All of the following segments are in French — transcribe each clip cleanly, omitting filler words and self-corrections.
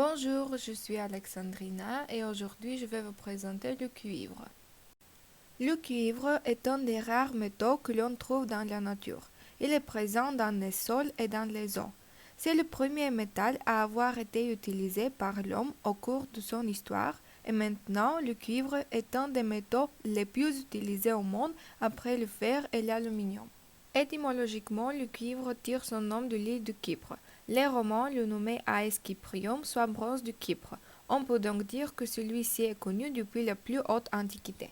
Bonjour, je suis Alexandrina et aujourd'hui je vais vous présenter le cuivre. Le cuivre est un des rares métaux que l'on trouve dans la nature. Il est présent dans les sols et dans les eaux. C'est le premier métal à avoir été utilisé par l'homme au cours de son histoire et maintenant le cuivre est un des métaux les plus utilisés au monde après le fer et l'aluminium. Étymologiquement, le cuivre tire son nom de l'île de Chypre. Les Romains le nommaient Aes Cyprium, soit bronze de Chypre. On peut donc dire que celui-ci est connu depuis la plus haute antiquité.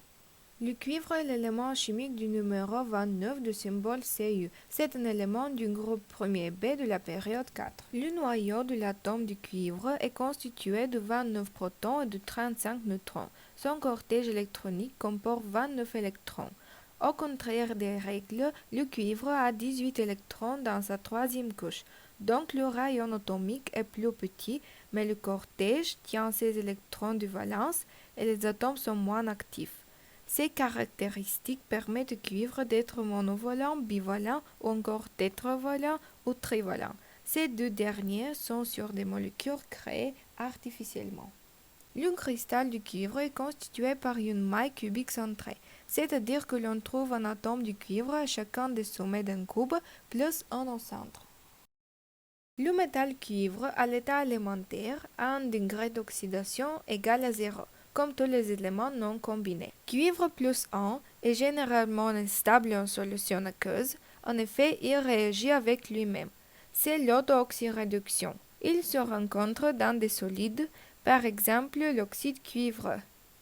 Le cuivre est l'élément chimique du numéro 29 du symbole Cu. C'est un élément du groupe 1er B de la période 4. Le noyau de l'atome du cuivre est constitué de 29 protons et de 35 neutrons. Son cortège électronique comporte 29 électrons. Au contraire des règles, le cuivre a 18 électrons dans sa troisième couche, donc le rayon atomique est plus petit, mais le cortège tient ses électrons de valence et les atomes sont moins actifs. Ces caractéristiques permettent au cuivre d'être monovalent, bivalent ou encore tétravalent ou trivalent. Ces deux derniers sont sur des molécules créées artificiellement. Le cristal du cuivre est constitué par une maille cubique centrée, c'est-à-dire que l'on trouve un atome du cuivre à chacun des sommets d'un cube, plus un au centre. Le métal cuivre à l'état élémentaire a un degré d'oxydation égal à 0, comme tous les éléments non combinés. Cuivre plus 1 est généralement instable en solution aqueuse, en effet il réagit avec lui-même. C'est l'auto-oxyréduction. Il se rencontre dans des solides, par exemple l'oxyde cuivre.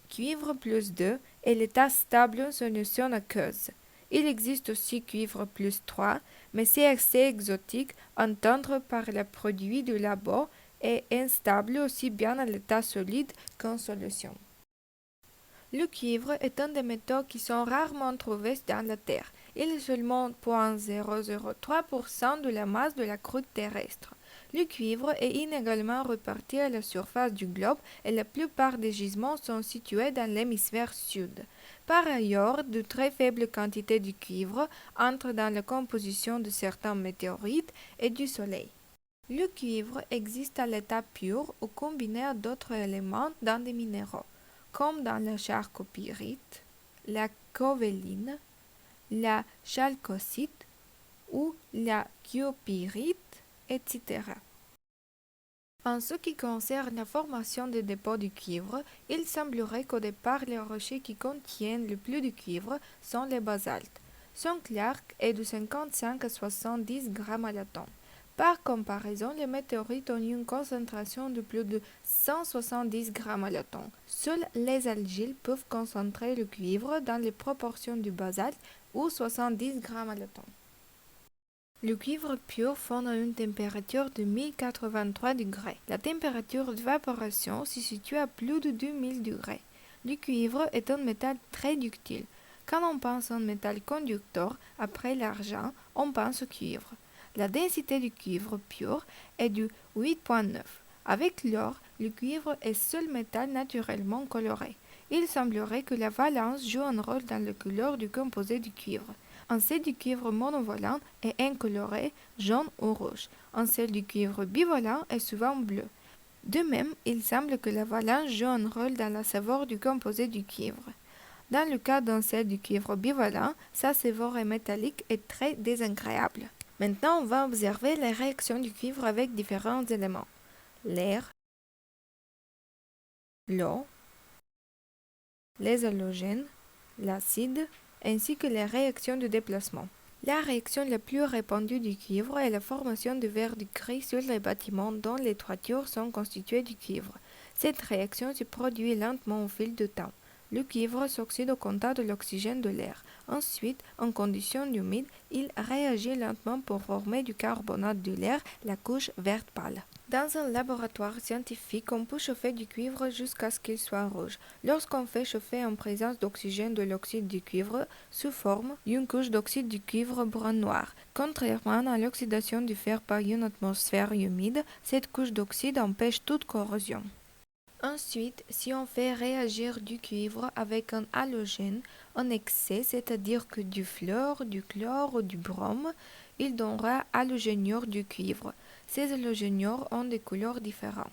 Cuivre plus 2 est l'état stable en solution aqueuse. Il existe aussi cuivre plus 3, mais c'est assez exotique entendre par le produit du labo et instable aussi bien à l'état solide qu'en solution. Le cuivre est un des métaux qui sont rarement trouvés dans la Terre. Il est seulement 0,003% de la masse de la croûte terrestre. Le cuivre est inégalement réparti à la surface du globe et la plupart des gisements sont situés dans l'hémisphère sud. Par ailleurs, de très faibles quantités de cuivre entrent dans la composition de certains météorites et du Soleil. Le cuivre existe à l'état pur ou combiné à d'autres éléments dans des minéraux, comme dans la charcopyrite, la covéline, la chalcocite ou la kyopyrite, etc. En ce qui concerne la formation des dépôts du cuivre, il semblerait qu'au départ les rochers qui contiennent le plus de cuivre sont les basaltes. Son Clark est de 55 à 70 grammes à la tonne. Par comparaison, les météorites ont une concentration de plus de 170 grammes à la tonne. Seuls les algiles peuvent concentrer le cuivre dans les proportions du basalte ou 70 grammes à la tonne. Le cuivre pur fond à une température de 1083 degrés. La température d'évaporation se situe à plus de 2000 degrés. Le cuivre est un métal très ductile. Quand on pense à un métal conducteur, après l'argent, on pense au cuivre. La densité du cuivre pur est de 8,9. Avec l'or, le cuivre est seul métal naturellement coloré. Il semblerait que la valence joue un rôle dans la couleur du composé du cuivre. Un sel du cuivre monovalent est incoloré, jaune ou rouge. Un sel du cuivre bivalent est souvent bleu. De même, il semble que la valence joue un rôle dans la saveur du composé du cuivre. Dans le cas d'un sel du cuivre bivalent, sa saveur métallique est très désagréable. Maintenant, on va observer les réactions du cuivre avec différents éléments. L'air, l'eau, les halogènes, l'acide, ainsi que les réactions de déplacement. La réaction la plus répandue du cuivre est la formation de verre de gris sur les bâtiments dont les toitures sont constituées de cuivre. Cette réaction se produit lentement au fil du temps. Le cuivre s'oxyde au contact de l'oxygène de l'air. Ensuite, en conditions humides, il réagit lentement pour former du carbonate de l'air, la couche verte pâle. Dans un laboratoire scientifique, on peut chauffer du cuivre jusqu'à ce qu'il soit rouge. Lorsqu'on fait chauffer en présence d'oxygène de l'oxyde du cuivre, sous forme d'une couche d'oxyde du cuivre brun noir. Contrairement à l'oxydation du fer par une atmosphère humide, cette couche d'oxyde empêche toute corrosion. Ensuite, si on fait réagir du cuivre avec un halogène en excès, c'est-à-dire que du fluor, du chlore ou du brome, il donnera halogénure du cuivre. Ces halogénures ont des couleurs différentes.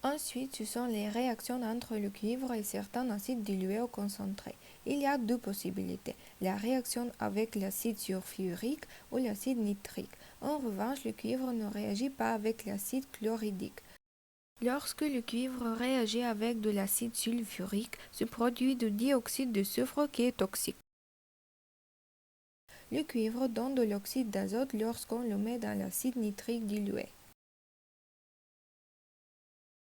Ensuite, ce sont les réactions entre le cuivre et certains acides dilués ou concentrés. Il y a deux possibilités, la réaction avec l'acide sulfurique ou l'acide nitrique. En revanche, le cuivre ne réagit pas avec l'acide chlorhydrique. Lorsque le cuivre réagit avec de l'acide sulfurique, se produit du dioxyde de soufre qui est toxique. Le cuivre donne de l'oxyde d'azote lorsqu'on le met dans l'acide nitrique dilué.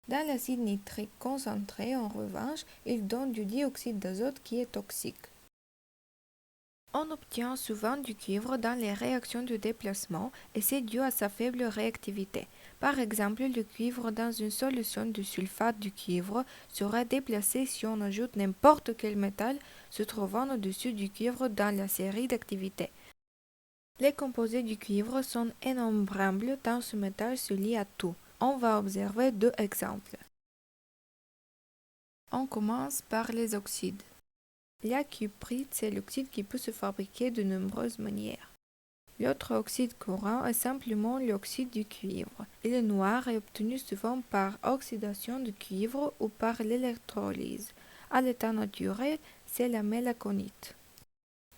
Dans l'acide nitrique concentré, en revanche, il donne du dioxyde d'azote qui est toxique. On obtient souvent du cuivre dans les réactions de déplacement et c'est dû à sa faible réactivité. Par exemple, le cuivre dans une solution de sulfate du cuivre sera déplacé si on ajoute n'importe quel métal se trouvant au-dessus du cuivre dans la série d'activité. Les composés du cuivre sont innombrables tant ce métal se lie à tout. On va observer deux exemples. On commence par les oxydes. La cuprite, c'est l'oxyde qui peut se fabriquer de nombreuses manières. L'autre oxyde courant est simplement l'oxyde du cuivre. Il est noir et obtenu souvent par oxydation du cuivre ou par l'électrolyse. À l'état naturel, c'est la mélaconite.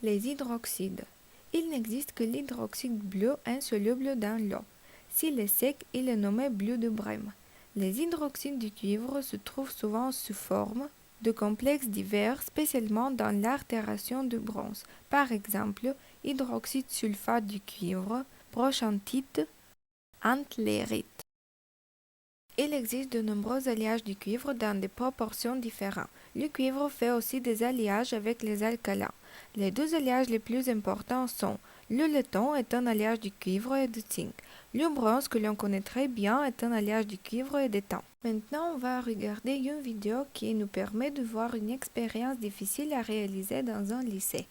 Les hydroxydes. Il n'existe que l'hydroxyde bleu insoluble dans l'eau. S'il est sec, il est nommé bleu de Brême. Les hydroxydes du cuivre se trouvent souvent sous forme de complexes divers, spécialement dans l'altération du bronze. Par exemple, hydroxyde sulfate du cuivre, brochantite, antlérite. Il existe de nombreux alliages du cuivre dans des proportions différentes. Le cuivre fait aussi des alliages avec les alcalins. Les deux alliages les plus importants sont le laiton est un alliage du cuivre et du zinc. Le bronze que l'on connaît très bien est un alliage du cuivre et d'étain. Maintenant, on va regarder une vidéo qui nous permet de voir une expérience difficile à réaliser dans un lycée.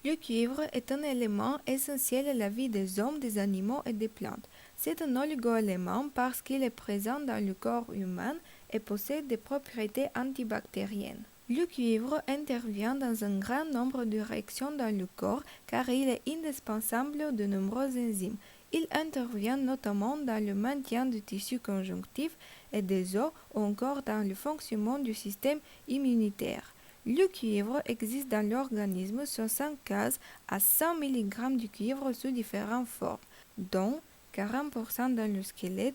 Le cuivre est un élément essentiel à la vie des hommes, des animaux et des plantes. C'est un oligoélément parce qu'il est présent dans le corps humain et possède des propriétés antibactériennes. Le cuivre intervient dans un grand nombre de réactions dans le corps car il est indispensable de nombreuses enzymes. Il intervient notamment dans le maintien du tissu conjonctif et des os ou encore dans le fonctionnement du système immunitaire. Le cuivre existe dans l'organisme sous 5 cases à 100 mg de cuivre sous différentes formes, dont 40% dans le squelette,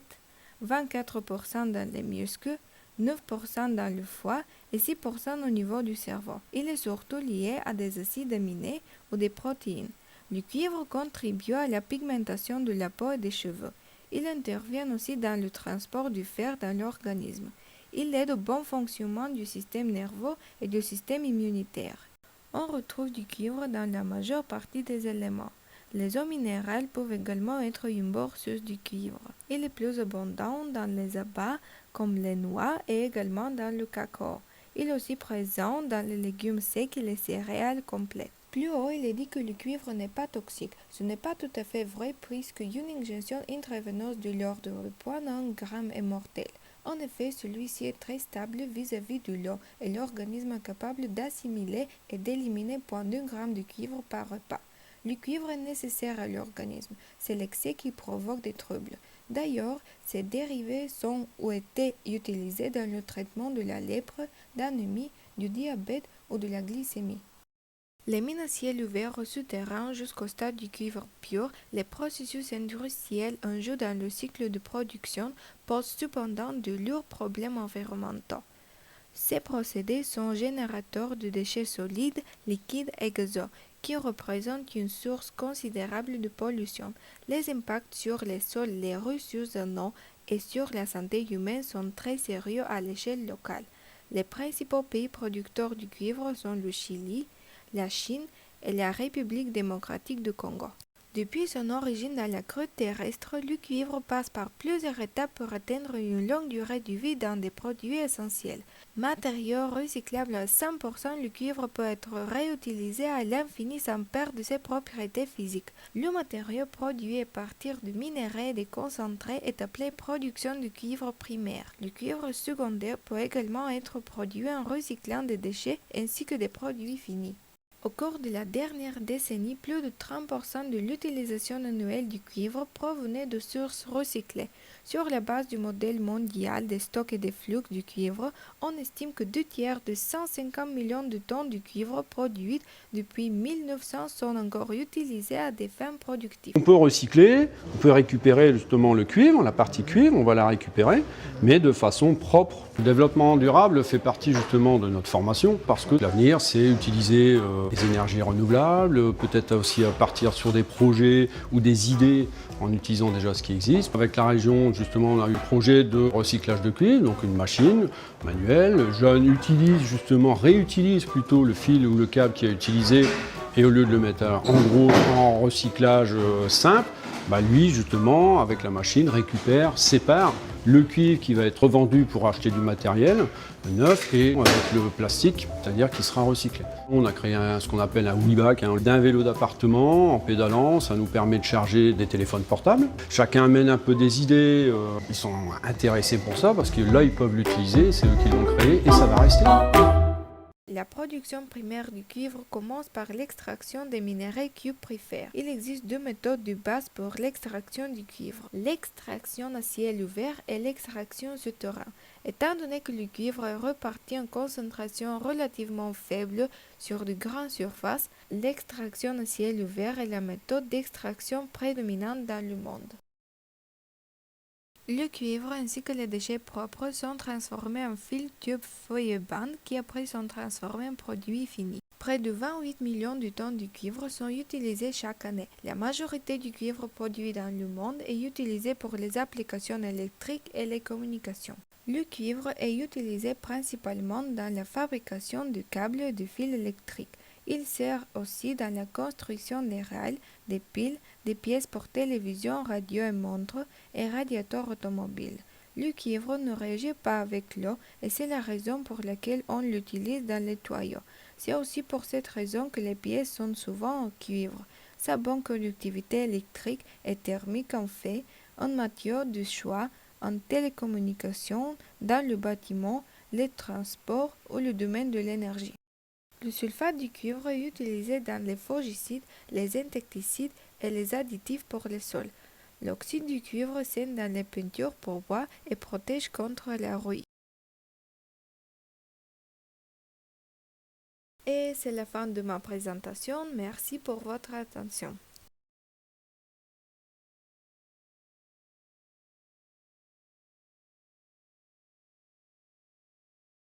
24% dans les muscles, 9% dans le foie et 6% au niveau du cerveau. Il est surtout lié à des acides aminés ou des protéines. Le cuivre contribue à la pigmentation de la peau et des cheveux. Il intervient aussi dans le transport du fer dans l'organisme. Il aide au bon fonctionnement du système nerveux et du système immunitaire. On retrouve du cuivre dans la majeure partie des éléments. Les eaux minérales peuvent également être une bonne source du cuivre. Il est plus abondant dans les abats comme les noix et également dans le cacao. Il est aussi présent dans les légumes secs et les céréales complètes. Plus haut, il est dit que le cuivre n'est pas toxique. Ce n'est pas tout à fait vrai puisque une injection intraveineuse de l'ordre de 1 gramme est mortelle. En effet, celui-ci est très stable vis-à-vis de l'eau et l'organisme est capable d'assimiler et d'éliminer 0,2 g de cuivre par repas. Le cuivre est nécessaire à l'organisme. C'est l'excès qui provoque des troubles. D'ailleurs, ces dérivés sont ou étaient utilisés dans le traitement de la lèpre, d'anémie, du diabète ou de la glycémie. Les mines à ciel ouvert au souterrain jusqu'au stade du cuivre pur, les processus industriels en jeu dans le cycle de production posent cependant de lourds problèmes environnementaux. Ces procédés sont générateurs de déchets solides, liquides et gazeux, qui représentent une source considérable de pollution. Les impacts sur les sols, les ressources en eau et sur la santé humaine sont très sérieux à l'échelle locale. Les principaux pays producteurs du cuivre sont le Chili, la Chine et la République démocratique du Congo. Depuis son origine dans la croûte terrestre, le cuivre passe par plusieurs étapes pour atteindre une longue durée de vie dans des produits essentiels. Matériau recyclable à 100%, le cuivre peut être réutilisé à l'infini sans perdre ses propriétés physiques. Le matériau produit à partir de minerais déconcentrés est appelé production de cuivre primaire. Le cuivre secondaire peut également être produit en recyclant des déchets ainsi que des produits finis. Au cours de la dernière décennie, plus de 30% de l'utilisation annuelle du cuivre provenait de sources recyclées. Sur la base du modèle mondial des stocks et des flux du cuivre, on estime que 2/3 de 150 millions de tonnes de cuivre produites depuis 1900 sont encore utilisées à des fins productives. On peut recycler, on peut récupérer justement le cuivre, la partie cuivre, on va la récupérer, mais de façon propre. Le développement durable fait partie justement de notre formation parce que l'avenir, c'est utiliser des énergies renouvelables, peut-être aussi partir sur des projets ou des idées en utilisant déjà ce qui existe. Avec la région, justement, on a eu le projet de recyclage de cuivre, donc une machine manuelle. Jeune réutilise plutôt le fil ou le câble qui est utilisé et au lieu de le mettre en gros en recyclage simple, lui justement avec la machine récupère, sépare le cuivre qui va être revendu pour acheter du matériel neuf et avec le plastique, c'est-à-dire qui sera recyclé. On a créé ce qu'on appelle un WeBack, d'un vélo d'appartement en pédalant, ça nous permet de charger des téléphones portables. Chacun amène un peu des idées, ils sont intéressés pour ça parce que là ils peuvent l'utiliser, c'est eux qui l'ont créé et ça va rester. La production primaire du cuivre commence par l'extraction des minéraux cuprifères. Il existe deux méthodes de base pour l'extraction du cuivre, l'extraction à ciel ouvert et l'extraction souterrain. Étant donné que le cuivre est réparti en concentration relativement faible sur de grandes surfaces, l'extraction à ciel ouvert est la méthode d'extraction prédominante dans le monde. Le cuivre ainsi que les déchets propres sont transformés en fil, tube, feuilles et bandes qui après sont transformés en produits finis. Près de 28 millions de tonnes de cuivre sont utilisées chaque année. La majorité du cuivre produit dans le monde est utilisé pour les applications électriques et les communications. Le cuivre est utilisé principalement dans la fabrication de câbles et de fils électriques. Il sert aussi dans la construction des rails, des piles, des pièces pour télévision, radio et montres et radiateurs automobiles. Le cuivre ne réagit pas avec l'eau et c'est la raison pour laquelle on l'utilise dans les tuyaux. C'est aussi pour cette raison que les pièces sont souvent en cuivre. Sa bonne conductivité électrique et thermique en fait un matériau de choix en télécommunications, dans le bâtiment, les transports ou le domaine de l'énergie. Le sulfate du cuivre est utilisé dans les fongicides, les insecticides et les additifs pour les sols. L'oxyde du cuivre sème dans les peintures pour bois et protège contre la rouille. Et c'est la fin de ma présentation. Merci pour votre attention.